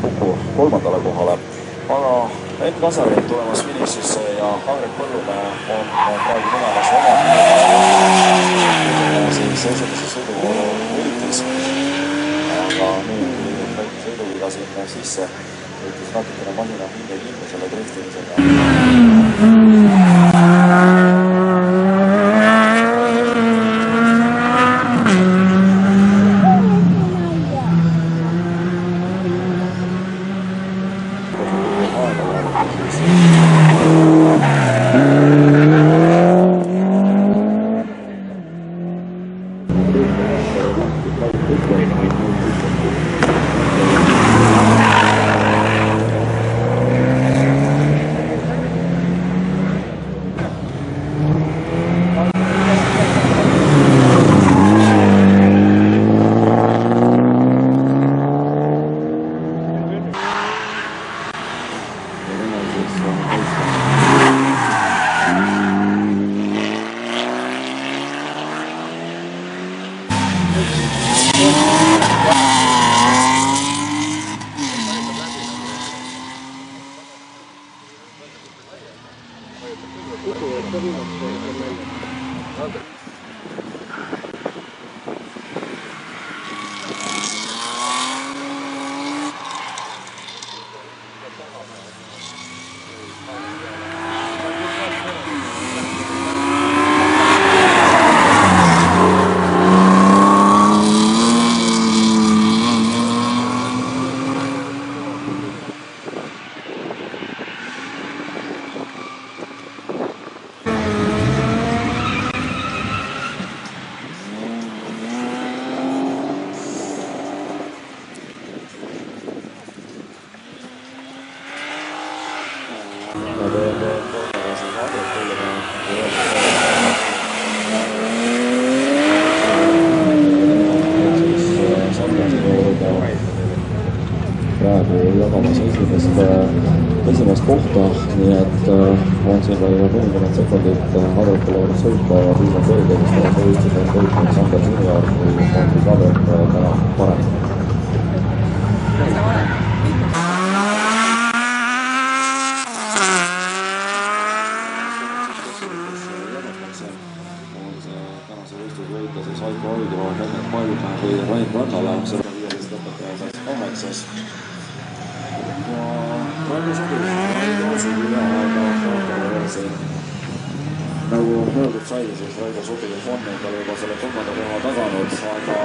Kuku kolmandale kohale. Aga Enn Kasari on tulemas finishisse ja Andrek Põllumäe on praegu minemas oma siis esimese sõiduvooru võitis. Aga nüüd tuli väike sõiduviga sinna sisse, võitis natukene masina hinge kinni selle dristimisega. Praegu jagamas esimest kohta, nii et on siin veel 30 sekundit Harjukule sõita ja siis on selge, mis on võistlus on võitnud Sander Junior või Andri Kadek täna parem. Tänase võistluse võita siis Aiko Oidro, Henrik Paljumäe või Rain Rannala, 115 lõpetaja saaks 8. Ja Raido Subil, nagu öeldud sai, siis Raido Subil on endale juba selle kolmanda koha taganud, aga